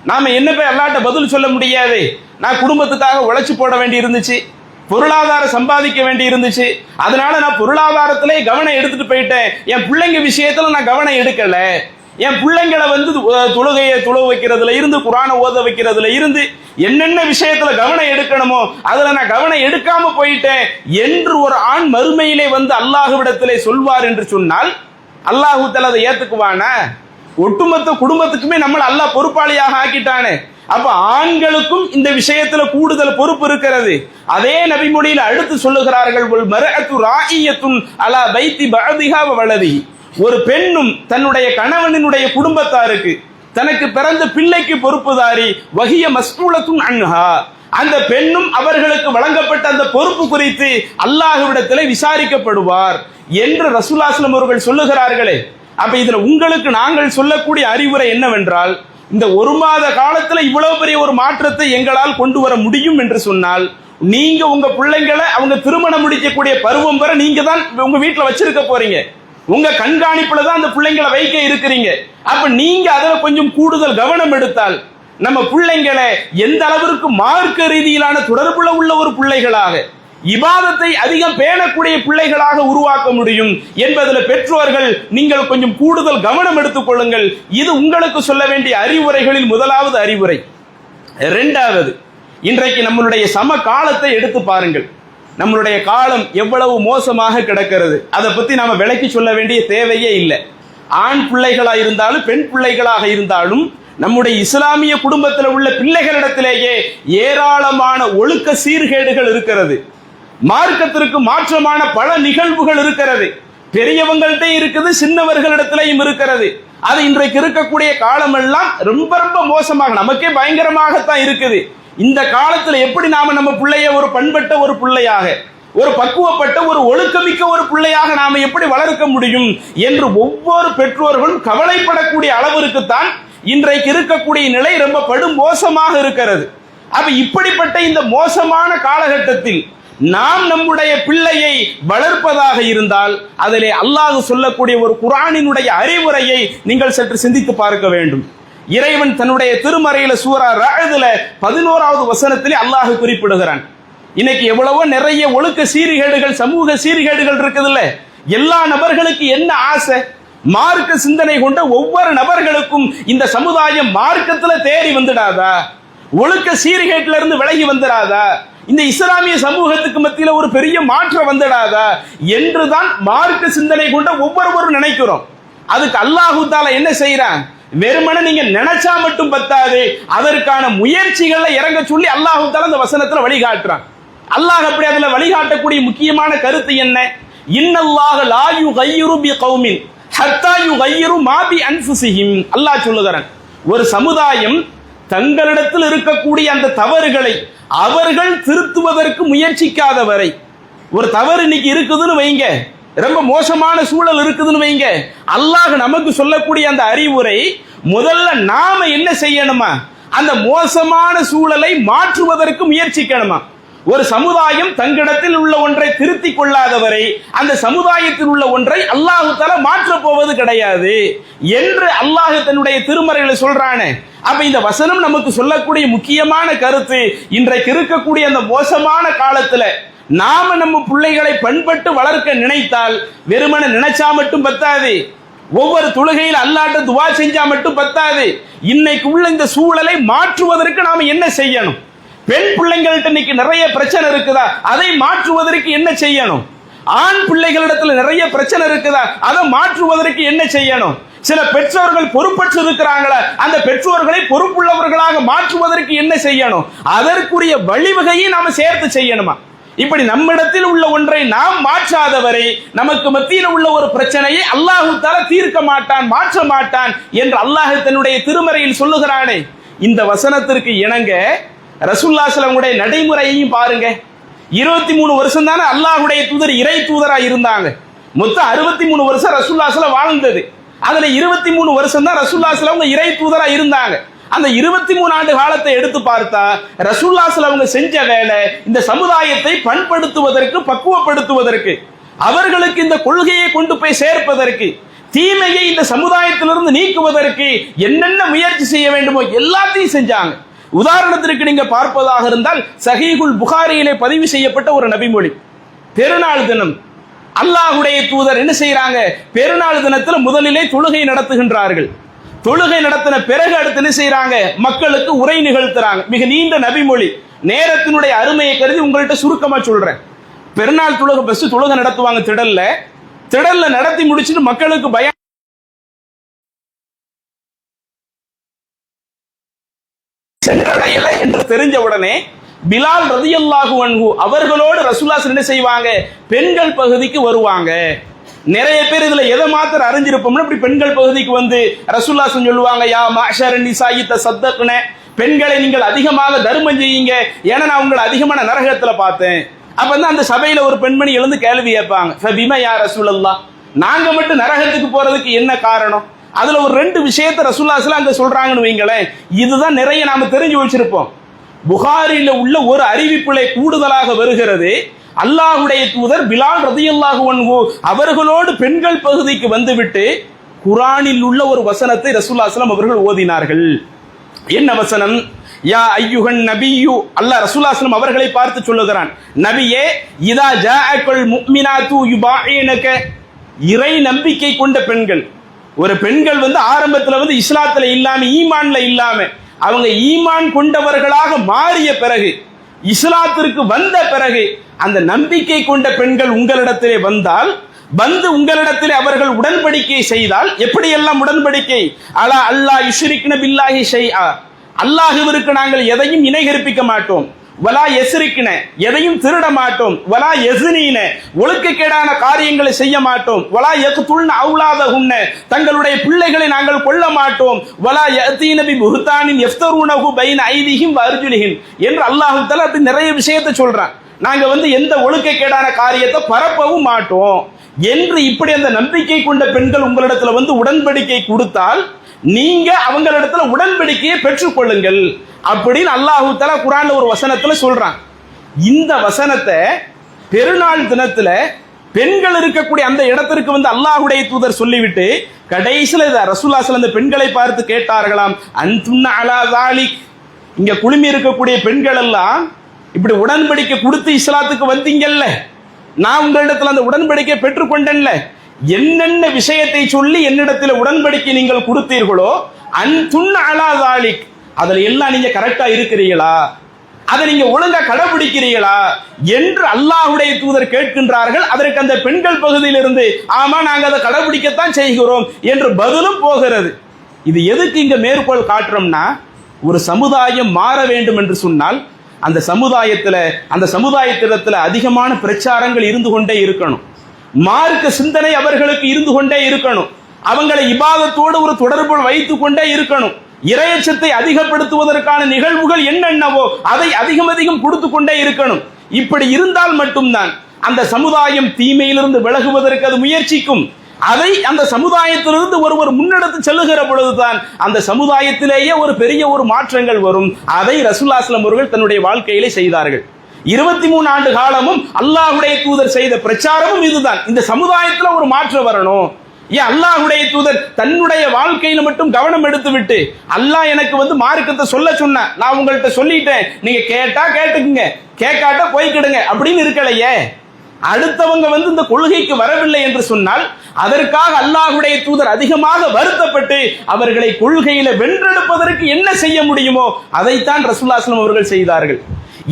S2: நாம என்ன போய் அல்லாஹ்ட்ட பதில் சொல்ல முடியாது. நான் குடும்பத்துக்காக உழைச்சு போட வேண்டி இருந்துச்சு, பொருளாதாரம் சம்பாதிக்க வேண்டி இருந்துச்சு, அதனால நான் பொருளாதாரத்திலே கவனம் எடுத்துட்டு போயிட்டேன், என் பிள்ளைங்க விஷயத்துல நான் கவனம் எடுக்கல. என் பிள்ளைங்களை வந்து தொழுகையை தொழுவ வைக்கிறதுல இருந்து குர்ஆனை ஓத வைக்கிறதுல இருந்து என்னென்ன விஷயத்துல கவனம் எடுக்கணுமோ அதுல நான் கவனம் எடுக்காம போயிட்டேன் என்று ஒரு ஆண் மறுமையிலே வந்து அல்லாஹ்விடத்திலே சொல்வார் என்று சொன்னால் அல்லாஹ் தஆலா அதை ஏத்துக்குவானா? ஒட்டுமொத்த குடும்பத்துக்குமே நம்மள அல்லாஹ் பொறுப்பாளியாக ஆக்கிட்டானே. அப்ப ஆண்களுக்கும் இந்த விஷயத்துல கூடுதல் பொறுப்பு இருக்கிறது. அதே நபிமொழியில அடுத்து சொல்லுகிறார்கள், மர்அத்து ராஇயத்துன் அலா பைத்தி பஅதிஹா வ வலதிஹி. ஒரு பெண்ணும் தன்னுடைய கணவனினுடைய குடும்பத்தாருக்கு, தனக்கு பிறந்த பிள்ளைக்கு பொறுப்புதாரி. வஹிய மஸ்ஊலத்துன் அன்ஹா. அந்த பெண்ணும் அவர்களுக்கு வழங்கப்பட்ட அந்த பொறுப்பு குறித்து அல்லாஹ்விடத்திலே விசாரிக்கப்படுவார் என்று ரசூலுல்லாஹி ஸல்லல்லாஹு அலைஹி வஸல்லம் அவர்கள் சொல்லுகிறார்களே. அப்ப இதுல உங்களுக்கு நாங்கள் சொல்லக்கூடிய அறிவுரை என்னவென்றால், இந்த ஒரு மாத காலத்துல இவ்வளவு பெரிய ஒரு மாற்றத்தை எங்களால் கொண்டு வர முடியும் என்று சொன்னால், நீங்க உங்க பிள்ளைங்களை அவங்க திருமணம் முடிக்கக்கூடிய பருவம் வரை நீங்க தான் உங்க வீட்டுல வச்சிருக்க போறீங்க. உங்க கண்காணிப்புல தான் அந்த பிள்ளைங்களை வைக்க இருக்கிறீங்க. அப்ப நீங்க அதுல கொஞ்சம் கூடுதல் கவனம் எடுத்தால் நம்ம பிள்ளைங்களை எந்த அளவிற்கு மார்க்க ரீதியிலான தொடர்புல உள்ள ஒரு பிள்ளைகளாக, இபாதத்தை அதிகம் பேணக்கூடிய பிள்ளைகளாக உருவாக்க முடியும் என்பதில் பெற்றோர்கள் நீங்கள் கொஞ்சம் கூடுதல் கவனம் எடுத்துக் கொள்ளுங்கள். இது உங்களுக்கு சொல்ல வேண்டிய அறிவுரைகளில் முதலாவது அறிவுரை. இரண்டாவது, இன்றைக்கு நம்மளுடைய சம காலத்தை எடுத்து பாருங்கள். நம்மளுடைய காலம் எவ்வளவு மோசமாக கிடக்கிறது. அதை பத்தி நாம விளக்கி சொல்ல வேண்டிய தேவையே இல்லை. ஆண் பிள்ளைகளா இருந்தாலும் பெண் பிள்ளைகளாக இருந்தாலும் நம்முடைய இஸ்லாமிய குடும்பத்தில் உள்ள பிள்ளைகளிடத்திலேயே ஏராளமான ஒழுக்க சீர்கேடுகள் இருக்கிறது. மார்க்கத்திற்கு மாற்றமான பல நிகழ்வுகள் இருக்கிறது. பெரியவங்கள்ட்ட இருக்குது, சின்னவர்களிடத்திலையும் இருக்கிறது. அது இன்றைக்கு இருக்கக்கூடிய காலமெல்லாம் ரொம்ப ரொம்ப மோசமாக, நமக்கே பயங்கரமாகத்தான் இருக்குது. இந்த காலத்துல எப்படி நாம நம்ம பிள்ளைய ஒரு பண்பட்ட ஒரு பிள்ளையாக, ஒரு பக்குவப்பட்ட ஒரு ஒழுக்கமிக்க ஒரு பிள்ளையாக நாம எப்படி வளர்க்க முடியும் என்று ஒவ்வொரு பெற்றோர்களும் கவலைப்படக்கூடிய அளவிற்குத்தான் இன்றைக்கு இருக்கக்கூடிய நிலை ரொம்ப படும் மோசமாக இருக்கிறது. அப்ப இப்படிப்பட்ட இந்த மோசமான காலகட்டத்தில் நாம் நம்முடைய பிள்ளையை வளர்ப்பதாக இருந்தால் அதிலே அல்லாஹ் சொல்லக்கூடிய ஒரு குர்ஆனினுடைய அறிவுரையை நீங்கள் சற்று சிந்தித்து பார்க்க வேண்டும். இறைவன் தன்னுடைய திருமறையில சூரா ரஅதுல 11வது வசனத்திலே அல்லாஹ் குறிப்பிடுகிறான். இன்னைக்கு எவ்வளவோ நிறைய ஒழுக்க சீர்கேடுகள், சமூக சீர்கேடுகள் இருக்குதுல்ல. எல்லா நபர்களுக்கு என்ன ஆசை? மார்க்க சிந்தனை கொண்ட ஒவ்வொரு நபர்களுக்கும் இந்த சமுதாயம் மார்க்கத்துல தேறி வந்துடாதா? ஒழுக்க சீர்கேட்டில இருந்து விலகி வந்துடாதா? இந்த இஸ்லாமிய சமூகத்துக்கு மத்தியில ஒரு பெரிய மாற்றம் வந்துடாதா என்றுதான் மார்க்க சிந்தனை கொண்ட ஒவ்வொருவரும் நினைக்கிறோம். அதுக்கு அல்லாஹ் தஆலா என்ன செய்யறான்? வெறுமனே நீங்க நினைச்சா மட்டும் பத்தாது, அதற்கான முயற்சிகளை இறங்க சொல்லி அல்லாஹ் தஆலா இந்த வசனத்துல வழிகாட்டுறான். அல்லாஹ் அப்படி அதுல வழிகாட்டக்கூடிய முக்கியமான கருத்து என்ன? இன்னல்லாஹ லா யுகையிரு பிகௌமின் ஹத்தா யுகையிரு மா பி அன்ஃபுஸிஹிம். அல்லாஹ் சொல்லுகிறான், ஒரு சமுதாயம் தங்களிடத்தில் இருக்கக்கூடிய அந்த தவறுகளை அவர்கள் திருத்துவதற்கு முயற்சிக்காத வரை, ஒரு தவறு இன்னைக்கு இருக்குதுன்னு வைங்க, ரொம்ப மோசமான சூழல் இருக்குதுன்னு வைங்க, அல்லாஹ் நமக்கு சொல்லக்கூடிய அந்த அறிவுரை, முதல்ல நாம என்ன செய்யணுமா? அந்த மோசமான சூழலை மாற்றுவதற்கு முயற்சிக்கணுமா? ஒரு சமுதாயம் தங்களிடத்தில் உள்ள ஒன்றை திருத்திக் கொள்ளாதவரை அந்த சமுதாயத்தில் உள்ள ஒன்றை அல்லாஹ் தஆலா மாற்றப் போவது கிடையாது என்று அல்லாஹ் தன்னுடைய திருமறையில சொல்றானே. அப்ப இந்த வசனம் நமக்கு சொல்லக்கூடிய முக்கியமான கருத்து, இன்றைக்கு இருக்கக்கூடிய அந்த மோசமான காலத்துல நாம நம்ம பிள்ளைகளை பண்பட்டு வளர்க்க நினைத்தால் வெறுமனே நினைச்சா மட்டும் பத்தாது, ஒவ்வொரு தொழுகையில் அல்லாஹ்ட்ட துஆ செஞ்சா மட்டும் பத்தாது. இன்னைக்கு உள்ள இந்த சூழலை மாற்றுவதற்கு நாம என்ன செய்யணும்? பெண் பிள்ளைங்கள்ட்ட இன்னைக்கு நிறைய பிரச்சனை இருக்குதா? அதை மாற்றுவதற்கு என்ன செய்யணும்? ஆண் பிள்ளைகளிடத்துல நிறைய பிரச்சனை இருக்குதா? அதை மாற்றுவதற்கு என்ன செய்யணும்? சில பெற்றோர்கள் பொறுப்பற்று இருக்கிறாங்களா? அந்த பெற்றோர்களை பொறுப்புள்ளவர்களாக மாற்றுவதற்கு என்ன செய்யணும்? அதற்குரிய வழிவகையை நாம சேர்த்து செய்யணுமா? இப்படி நம்மிடத்தில் உள்ள ஒன்றை நாம் மாற்றாதவரை நமக்கு மத்தியில் உள்ள ஒரு பிரச்சனையை அல்லாஹ் தஆலா தீர்க்க மாட்டான், மாற்ற மாட்டான் என்று அல்லாஹ் தன்னுடைய திருமறையில் சொல்லுகிறானே. இந்த வசனத்திற்கு இணங்க ரசூலுல்லாஹி ஸல்லல்லாஹு அலைஹி வஸல்லம் நடைமுறையையும் பாருங்க. 23 வருஷம் தானே அல்லாஹ்வுடைய தூதர் இறை தூதரா இருந்தாங்க. மொத்தம் 63 வருஷம் ரசூலுல்லாஹி ஸல்லல்லாஹு அலைஹி வஸல்லம் வாழ்ந்தது. அதுல 23 வருஷம் தான் ரசூலுல்லாஹி ஸல்லல்லாஹு அலைஹி வஸல்லம் இறை தூதரா இருந்தாங்க. அந்த 23 ஆண்டு காலத்தை எடுத்து பார்த்தா ரசூலுல்லாஹி ஸல்லல்லாஹு அலைஹி வஸல்லம் செஞ்ச வேலை இந்த சமுதாயத்தை பண்படுத்துவதற்கு, பக்குவப்படுத்துவதற்கு, அவர்களுக்கு இந்த கொள்கையை கொண்டு போய் சேர்ப்பதற்கு, தீமையை இந்த சமுதாயத்திலிருந்து நீக்குவதற்கு என்னென்ன முயற்சி செய்ய வேண்டுமோ எல்லாத்தையும் செஞ்சாங்க. உதாரணத்திற்கு நீங்க பார்ப்பதாக இருந்தால் சஹீஹுல் புகாரியிலே பதிவு செய்யப்பட்ட ஒரு நபிமொழி, பெருநாள் தினம் அல்லாஹ்வுடைய தூதர் என்ன செய்யறாங்க? பெருநாள் தினத்துல முதலிலே தொழுகை நடத்துகின்றார்கள். தொழுகை நடத்தின பிறகு அடுத்து என்ன செய்யறாங்க? மக்களுக்கு உரை நிகழ்த்துறாங்க. மிக நீண்ட நபிமொழி, நேரத்தினுடைய அருமையை கருதி உங்கள்கிட்ட சுருக்கமா சொல்றேன். பெருநாள் தொழுகை நடத்துவாங்க திடல்ல நடத்தி முடிச்சுட்டு மக்களுக்கு பயம் தெரிஞ்ச உடனே பிலால் ரலியல்லாஹு அன்ஹு அவர்களோடு ரசூலுல்லாஹ் என்ன செய்வாங்க, பெண்கள் பகுதிக்கு வருவாங்க. நிறைய பேர் இதுல எதை மாத்திரம் அறிஞ்சிருப்போம்னா, இப்படி பெண்கள் பகுதிக்கு வந்து ரசூலுல்லாஹ் சொல்லுவாங்க, யா மஅஷரன் நிசாஇ தஸத்தக்ன, பெண்களை நீங்கள் அதிகமாக தர்மம் செய்யுங்க, ஏன்னா நான் உங்களை அதிகமான நரகத்துல பார்த்தேன். அப்ப அந்த சபையில ஒரு பெண்மணி எழுந்து கேள்வி கேட்பாங்க, ஃபபிமா யா ரசூலல்லாஹ், நாங்க மட்டும் நரகத்துக்கு போறதுக்கு என்ன காரணம்? அதுல ஒரு 2 விஷயத்தை ரசூலுல்லாஹ் அங்க சொல்றாங்கன்னு வைங்களேன். இதுதான் நிறைய நாம தெரிஞ்சு வச்சிருப்போம். புகாரில உள்ள ஒரு அறிவிப்புகளை கூடுதலாக வருகிறது. அல்லாஹ்வுடைய தூதர் பிலால் ரலியல்லாஹு அன்ஹு அவர்களோடு பெண்கள் பகுதிக்கு வந்துவிட்டு குர்ஆனில் உள்ள ஒரு வசனத்தை ரசூலுல்லாஹி ஸல்லல்லாஹு அலைஹி வஸல்லம் அவர்கள் ஓதினார்கள். என்ன வசனம்? யா ஐயுஹன் நபியு, அல்லாஹ் ரசூலுல்லாஹி ஸல்லல்லாஹு அலைஹி வஸல்லம் அவர்களை பார்த்து சொல்லுகிறான், நபியே, இதா ஜாஅகுல் முஃமினாத்து யுபாயினக, இறை நம்பிக்கை கொண்ட பெண்கள், ஒரு பெண்கள் ஆரம்பத்தில் இஸ்லாத்துல இல்லாம ஈமான்ல இல்லாம அவங்க ஈமான் கொண்டவர்களாக மாறிய பிறகு, இஸ்லாத்திற்கு வந்த பிறகு, அந்த நம்பிக்கை கொண்ட பெண்கள் உங்களிடத்திலே வந்தால், வந்து உங்களிடத்திலே அவர்கள் உடன்படிக்கை செய்தால், எப்படியெல்லாம் உடன்படிக்கை? அலா அல்லாஹ் யுஷ்ரிக்ன பில்லாஹி ஷைஆ, அல்லாஹ்விற்கு நாங்கள் எதையும் இணை கற்பிக்க மாட்டோம், வலா யஸ்ரிக்ன, எதையும் திருட மாட்டோம், வலா யஸ்னீன, ஒழுக்கக்கேடான காரியங்களை செய்ய மாட்டோம், வலா யக்துல்ன அவுலாதஹுன்ன, தங்களுடைய பிள்ளைகளை நாங்கள் கொல்ல மாட்டோம், வலா யதீன பி புஹ்தானின் யஃப்தரூனஹு பைன ஐதிஹிம் வ அர்ஜுலிஹிம் என்று அல்லாஹ் தஆலா அப்படி நிறைய விஷயத்தை சொல்றான். நாங்க எந்த ஒழுக்கக்கேடான காரியத்தை பரப்பவும் மாட்டோம் என்று. இப்படி அந்த நம்பிக்கை கொண்ட பெண்கள் உங்களிடத்துல உடன்படிக்கை கொடுத்தால் நீங்க அவங்களிடத்துல உடன்படிக்கையை பெற்றுக்கொள்ளுங்கள் அப்படின்னு அல்லாஹ் தஆலா குர்ஆன்ல ஒரு வசனத்துல சொல்றான். இந்த வசனத்தை பெருநாள் தினத்துல பெண்கள் இருக்கக்கூடிய அந்த இடத்திற்கு அல்லாஹ்வுடைய தூதர் சொல்லிவிட்டு கடைசியில ரசூலுல்லாஹி ஸல்லல்லாஹு அலைஹி வஸல்லம் அந்த பெண்களை பார்த்து கேட்டார்களாம், அன்துன்ன அலா ஸாலிக், இங்க குழுமி இருக்கக்கூடிய பெண்கள் எல்லாம் இப்படி உடன்படிக்கை கொடுத்து இஸ்லாத்துக்கு வந்தீங்கல்ல, நான் உங்களிடத்துல அந்த உடன்படிக்கை பெற்றுக்கொண்டேன்ல, என்னென்ன விஷயத்தை சொல்லி என்னிடத்தில் உடன்படிக்கை நீங்கள் கொடுத்தீர்களோ, அன்துன்ன அலா ஸாலிக், அதுல எல்லாம் நீங்க கரெக்டா இருக்கிறீங்களா, அதை நீங்க ஒழுங்கா கடைபிடிக்கிறீங்களா என்று அல்லாஹ்வுடைய தூதர் கேட்கின்றார்கள். அதற்கு அந்த பெண்கள் பகுதியிலிருந்து ஆமா நாங்க அதை கடைபிடிக்கத்தான் செய்கிறோம் என்று பதிலும் போகிறது. இது எதுக்கு இங்க மேற்கோள் காட்டுறோம்னா, ஒரு சமுதாயம் மாற வேண்டும் என்று சொன்னால் அந்த சமுதாயத்திடத்துல அதிகமான பிரச்சாரங்கள் இருந்து கொண்டே இருக்கணும், மார்க்க சிந்தனை அவர்களுக்கு இருந்து கொண்டே இருக்கணும், அவங்களை இபாதத்தோடு ஒரு தொடர்பு வைத்துக் கொண்டே இருக்கணும், இறையச்சத்தை அதிகப்படுத்துவதற்கான நிகழ்வுகள் என்னென்னவோ அதை அதிகம் கொடுத்து கொண்டே இருக்கணும். இப்படி இருந்தால் மட்டும்தான் அந்த சமுதாயம் தீமையிலிருந்து விலகுவதற்கு அது முயற்சிக்கும். அதை அந்த சமுதாயத்திலிருந்து ஒருவர் முன்னெடுத்து செல்லுகிற பொழுதுதான் அந்த சமுதாயத்திலேயே ஒரு பெரிய ஒரு மாற்றங்கள் வரும். அதை ரசூலுல்லாஹி ஸல்லல்லாஹு அலைஹி வஸல்லம் அவர்கள் தன்னுடைய வாழ்க்கையிலே செய்தார்கள். 23 ஆண்டு காலமும் அல்லாஹ்வுடைய தூதர் செய்த பிரச்சாரமும் இதுதான். இந்த சமுதாயத்துல ஒரு மாற்றம் வரணும். ஏன் அல்லாஹ்வுடைய தூதர் தன்னுடைய வாழ்க்கையில மட்டும் கவனம் எடுத்து விட்டு, அல்லாஹ் எனக்கு மார்க்கத்தை சொல்ல சொன்ன, நான் உங்கள்கிட்ட சொல்லிட்டேன், நீங்க கேட்டா கேட்டுக்குங்க, கேட்காட்டா போய்க்கிடுங்க அப்படின்னு இருக்கலையே. அடுத்தவங்க இந்த கொள்கைக்கு வரவில்லை என்று சொன்னால் அதற்காக அல்லாஹ்வுடைய தூதர் அதிகமாக வருத்தப்பட்டு அவர்களை கொள்கையில வென்றெடுப்பதற்கு என்ன செய்ய முடியுமோ அதைத்தான் ரசூலுல்லாஹி ஸல்லல்லாஹு அலைஹி வஸல்லம் அவர்கள் செய்தார்கள்.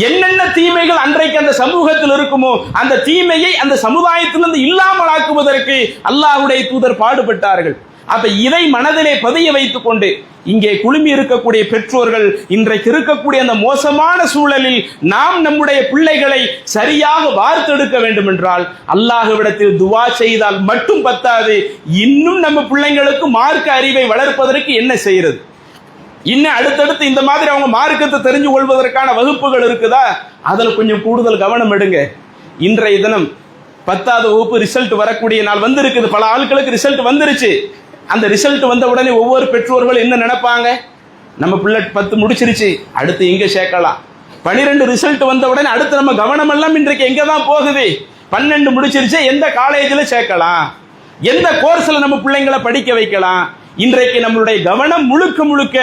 S2: என்னென்ன தீமைகள் அன்றைக்கு அந்த சமூகத்தில் இருக்குமோ அந்த தீமையை அந்த சமுதாயத்திலிருந்து இல்லாமல் ஆக்குவதற்கு அல்லாஹ்வுடைய தூதர் பாடுபட்டார்கள். அப்ப இதை மனதிலே பதிய வைத்துக் கொண்டு இங்கே குழுமி இருக்கக்கூடிய பெற்றோர்கள் இன்றைக்கு இருக்கக்கூடிய அந்த மோசமான சூழலில் நாம் நம்முடைய பிள்ளைகளை சரியாக வார்த்தெடுக்க வேண்டும் என்றால் அல்லாஹ்விடத்தில் துஆ செய்தால் மட்டும் பத்தாது, இன்னும் நம்ம பிள்ளைங்களுக்கு மார்க்க அறிவை வளர்ப்பதற்கு என்ன செய்யறது, இன்னும் அடுத்தடுத்து இந்த மாதிரி அவங்க மார்க்கத்தை தெரிஞ்சு கொள்வதற்கான வகுப்புகள் இருக்குதா, அதுல கொஞ்சம் கூடுதல் கவனம் எடுங்க. இன்றைய தினம் 10வது வகுப்பு ரிசல்ட் வரக்கூடிய நாள் வந்திருக்குது. பல ஆட்களுக்கு ரிசல்ட் வந்துருச்சு. அந்த ரிசல்ட் வந்த உடனே ஒவ்வொரு பெற்றோர்கள் என்ன நினைப்பாங்க, நம்ம பிள்ளை 10 முடிச்சிருச்சு, அடுத்து எங்க சேர்க்கலாம். 12 ரிசல்ட் வந்த உடனே அடுத்து நம்ம கவனம் எல்லாம் இன்றைக்கு எங்க தான் போகுது, 12 முடிச்சிருச்சு, எந்த காலேஜில் சேர்க்கலாம், எந்த கோர்ஸ்ல நம்ம பிள்ளைங்களை படிக்க வைக்கலாம். இன்றைக்கு நம்மளுடைய கவனம் முழுக்க முழுக்க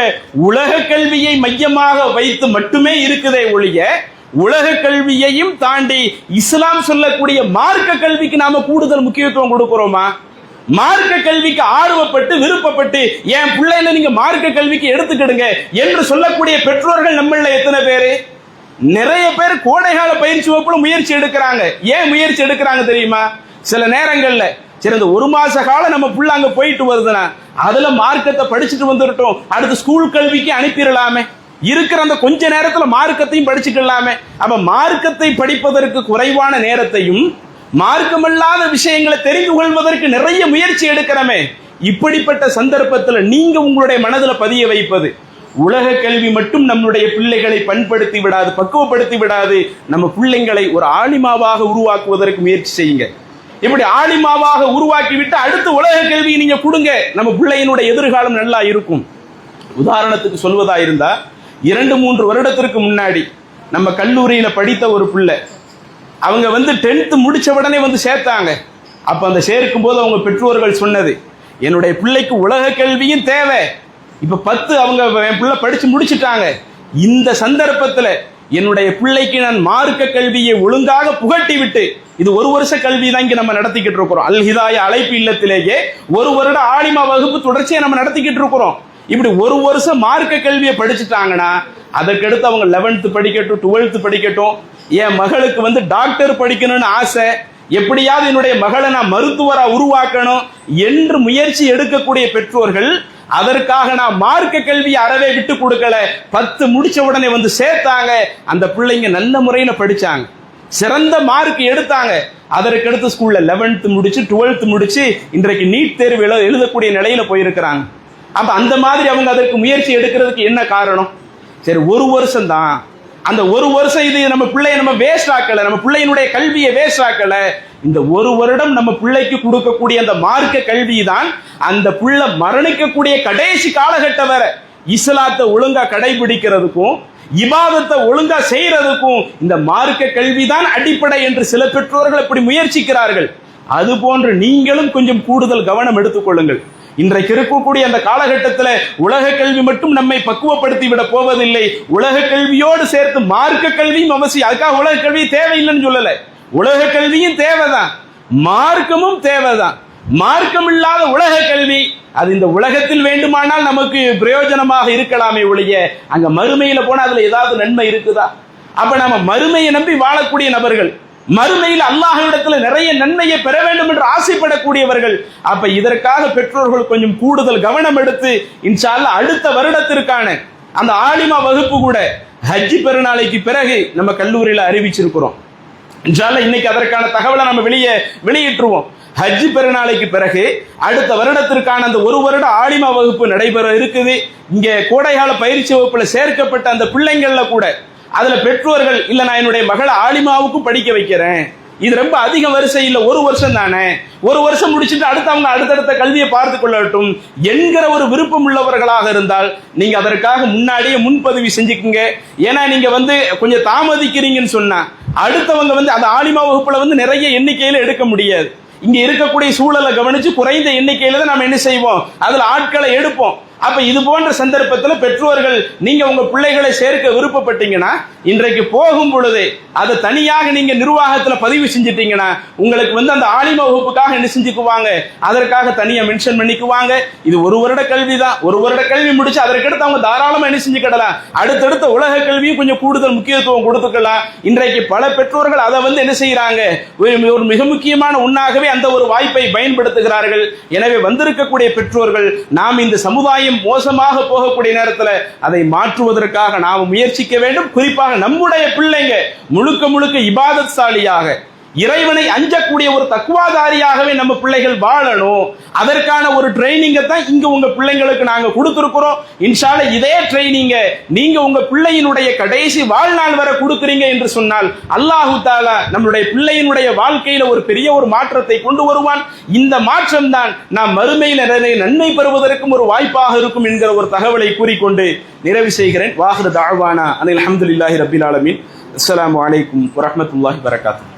S2: உலக கல்வியை மையமாக வைத்து மட்டுமே இருக்குதே ஒழிய உலக கல்வியையும் தாண்டி இஸ்லாம் சொல்லக்கூடிய மார்க்க கல்விக்கு நாம கூடுதல் முக்கியத்துவம் கொடுக்கிறோமா? மார்க்க கல்விக்கு ஆர்வப்பட்டு விருப்பப்பட்டு என் பிள்ளைல நீங்க மார்க்க கல்விக்கு எடுத்துக்கிடுங்க என்று சொல்லக்கூடிய பெற்றோர்கள் நம்மள எத்தனை பேரு? நிறைய பேர் கோடைகால பயிற்சி வகுப்புல முயற்சி எடுக்கிறாங்க. ஏன் முயற்சி எடுக்கிறாங்க தெரியுமா? சில நேரங்கள்ல சரி இந்த 1 மாச காலம் நம்ம புள்ள அங்க போயிட்டு வருதுன்னா அதுல மார்க்கத்தை படிச்சுட்டு வந்துட்டோம், அடுத்து ஸ்கூல் கல்விக்கு அனுப்பிடலாமே. இருக்கிற அந்த கொஞ்ச நேரத்துல மார்க்கத்தையும் படிச்சுக்கலாமே. அப்ப மார்க்கத்தை படிப்பதற்கு குறைவான நேரத்தையும் மார்க்கமல்லாத விஷயங்களை தெரிந்து கொள்வதற்கு நிறைய முயற்சி எடுக்கிறோமே. இப்படிப்பட்ட சந்தர்ப்பத்தில் நீங்க உங்களுடைய மனதில் பதிய வைப்பது, உலக கல்வி மட்டும் நம்முடைய பிள்ளைகளை பண்படுத்தி விடாது, பக்குவப்படுத்தி விடாது. நம்ம பிள்ளைங்களை ஒரு ஆலிமாவாக உருவாக்குவதற்கு முயற்சி செய்யுங்க. இப்படி ஆலிமாவாக உருவாக்கி விட்டு அடுத்து உலக கல்வியை நீங்க கொடுங்க. நம்ம பிள்ளையினுடைய எதிர்காலம் நல்லா இருக்கும். உதாரணத்துக்கு சொல்வதா இருந்தா, 2-3 வருடத்திற்கு முன்னாடி நம்ம கல்லூரியில படித்த ஒரு பிள்ளை, அவங்க 10th முடிச்ச உடனே சேர்த்தாங்க. அப்ப அந்த சேர்க்கும் போது அவங்க பெற்றோர்கள் சொன்னது, என்னுடைய பிள்ளைக்கு உலக கல்வியும் தேவை. இப்ப 10 என் பிள்ளை படிச்சு முடிச்சுட்டாங்க. இந்த சந்தர்ப்பத்தில் என்னுடைய பிள்ளைக்கு நான் மார்க்க கல்வியை ஒழுங்காக புகட்டி விட்டு, இது 1 வருஷ கல்வி தான் இங்க நம்ம நடத்திக்கிட்டு இருக்கிறோம். அல் ஹிதாயா அழைப்பு இல்லத்திலேயே 1 வருட ஆலிமா வகுப்பு தொடர்ச்சியை நம்ம நடத்திக்கிட்டு இருக்கிறோம். இப்படி 1 வருஷம் மார்க்க கல்வியை படிச்சுட்டாங்கன்னா அதற்கடுத்து அவங்க 11th படிக்கட்டும், 12th படிக்கட்டும். என் மகளுக்கு டாக்டர் படிக்கணும்னு ஆசை, எப்படியாவது என்னுடைய மகளை நான் மருத்துவரா உருவாக்கணும் என்று முயற்சி எடுக்கக்கூடிய பெற்றோர்கள், அதற்காக நான் மார்க்க கல்வி அறவே விட்டு கொடுக்கல. 10 முடிச்ச உடனே சேர்த்தாங்க. அந்த பிள்ளைங்க நல்ல முறையில படிச்சாங்க, சிறந்த மார்க் எடுத்தாங்க. அதற்கடுத்து ஸ்கூல்ல 11th முடிச்சு 12th முடிச்சு இன்றைக்கு நீட் தேர்வு எழுதக்கூடிய நிலையில போயிருக்கிறாங்க. அப்ப அந்த மாதிரி அவங்க அதற்கு முயற்சி எடுக்கிறதுக்கு என்ன காரணம்? சரி, 1 வருஷம் தான், அந்த 1 வருஷம் இது நம்ம பிள்ளைய நம்ம வேஸ்ட் ஆக்கல, நம்ம பிள்ளையினுடைய கல்வியை வேஸ்ட் ஆக்கல. இந்த 1 வருடம் நம்ம பிள்ளைக்கு கொடுக்கக்கூடிய அந்த மார்க்க கல்வி தான் அந்த பிள்ளை மரணிக்கக்கூடிய கடைசி காலகட்டம் வரை இஸ்லாத்தை ஒழுங்கா கடைபிடிக்கிறதுக்கும் இபாதத்தை ஒழுங்கா செய்யறதுக்கும் இந்த மார்க்க கல்வி தான் அடிப்படை என்று சில பெற்றோர்கள் இப்படி முயற்சிக்கிறார்கள். அது போன்று நீங்களும் கொஞ்சம் கூடுதல் கவனம் எடுத்துக்கொள்ளுங்கள். இன்றைக்கு இருக்கக்கூடிய அந்த காலகட்டத்தில் உலக கல்வி மட்டும் நம்மை பக்குவப்படுத்தி விட போவதில்லை, உலக கல்வியோடு சேர்த்து மார்க்க கல்வியும் அவசியம். அதுக்காக உலக கல்வி தேவையில்லைன்னு சொல்லல, உலக கல்வியும் தேவைதான், மார்க்கமும் தேவைதான். மார்க்கம் இல்லாத உலக கல்வி அது இந்த உலகத்தில் வேண்டுமானால் நமக்கு பிரயோஜனமாக இருக்கலாமே ஒழிய அங்க மறுமையில போனா அதுல ஏதாவது நன்மை இருக்குதா? அப்ப நம்ம மறுமையை நம்பி வாழக்கூடிய நபர்கள், மறுமையில் அல்லாஹ்விடத்தில் நிறைய நன்மையை பெற வேண்டும் என்று ஆசைப்படக்கூடியவர்கள். அப்ப இதற்காக பெற்றோர்கள் கொஞ்சம் கூடுதல் கவனம் எடுத்து இன்ஷா அல்லாஹ் அடுத்த வருடத்திற்கான அந்த ஆலிமா வகுப்பு கூட ஹஜ் பெருநாளைக்கு பிறகு நம்ம கல்லூரியில அறிவிச்சிருக்கிறோம். இன்ஷா அல்லாஹ் இன்னைக்கு அதற்கான தகவலை நம்ம வெளியிட்டுருவோம். ஹஜ் பெருநாளைக்கு பிறகு அடுத்த வருடத்திற்கான அந்த 1 வருட ஆலிமா வகுப்பு நடைபெற இருக்குது. இங்க கோடைகால பயிற்சி வகுப்புல சேர்க்கப்பட்ட அந்த பிள்ளைங்கள்ல கூட அதுல பெற்றோர்கள், இல்ல நான் என்னுடைய மகளை ஆலிமாவுக்கும் படிக்க வைக்கிறேன், இது ரொம்ப அதிக வரிசை இல்ல, 1 வருஷம் தானே, 1 வருஷம் முடிச்சுட்டு அடுத்து அவங்க அடுத்தடுத்த கல்வியை பார்த்து கொள்ளட்டும் என்கிற ஒரு விருப்பம் உள்ளவர்களாக இருந்தால் நீங்க அதற்காக முன்னாடியே முன்பதிவு செஞ்சுக்குங்க. ஏன்னா நீங்க கொஞ்சம் தாமதிக்கிறீங்கன்னு சொன்னா அடுத்தவங்க அந்த ஆலிமா வகுப்புல நிறைய எண்ணிக்கையில எடுக்க முடியாது. இங்க இருக்கக்கூடிய சூழலை கவனிச்சு குறைந்த எண்ணிக்கையில தான் நம்ம என்ன செய்வோம், அதுல ஆட்களை எடுப்போம். அப்ப இது போன்ற சந்தர்ப்பத்தில் பெற்றோர்கள் நீங்க உங்க பிள்ளைகளை சேர்க்க விருப்பப்பட்டீங்கன்னா இன்றைக்கு போகும் பொழுது அதை தனியாக நீங்க நிர்வாகத்துல பதிவு செஞ்சிட்டீங்கன்னா உங்களுக்கு அந்த ஆலிமா வகுப்புக்காக என்ன செஞ்சுக்குவாங்க, அதற்காக தனியா மென்ஷன் பண்ணிக்குவாங்க. இது 1 வருட கல்வி தான், 1 வருட கல்வி முடிச்சு அதற்கடுத்து அவங்க தாராளமா என்ன செஞ்சுக்கிடலாம், அடுத்தடுத்த உலக கல்வியும் கொஞ்சம் கூடுதல் முக்கியத்துவம் கொடுத்துக்கலாம். இன்றைக்கு பல பெற்றோர்கள் அதை என்ன செய்யறாங்க, ஒரு மிக முக்கியமான ஒண்ணாகவே அந்த ஒரு வாய்ப்பை பயன்படுத்துகிறார்கள். எனவே வந்திருக்கக்கூடிய பெற்றோர்கள் நாம் இந்த சமுதாயம் மோசமாக போகக்கூடிய நேரத்தில் அதை மாற்றுவதற்காக நாம் முயற்சிக்க வேண்டும். குறிப்பாக நம்முடைய பிள்ளைங்க முழுக்க இபாதத்சாலியாக இறைவனை அஞ்சக்கூடிய ஒரு தக்வாதாரியாகவே நம்ம பிள்ளைகள் வாழணும். அதற்கான ஒரு ட்ரைனிங்கை தான் இங்க உங்க பிள்ளைங்களுக்கு நாங்க கொடுத்திருக்கிறோம். இன்ஷா அல்லாஹ் இதே ட்ரைனிங்கை நீங்க உங்க பிள்ளையினுடைய கடைசி வாழ்நாள் வரை கொடுக்குறீங்க என்று சொன்னால் அல்லாஹு தஆலா நம்மளுடைய பிள்ளையினுடைய வாழ்க்கையில ஒரு பெரிய ஒரு மாற்றத்தை கொண்டு வருவான். இந்த மாற்றம் தான் நாம் மறுமையில் நன்மை பெறுவதற்கும் ஒரு வாய்ப்பாக இருக்கும் என்கிற ஒரு தகவலை கூறிக்கொண்டு நிறைவு செய்கிறேன். வாஹிரு தஅவானா அனில் ஹம்துலில்லாஹி ரப்பில் ஆலமீன். அஸ்ஸலாமு அலைக்கும் வரஹ்மத்துல்லாஹி வபரகாத்துஹு.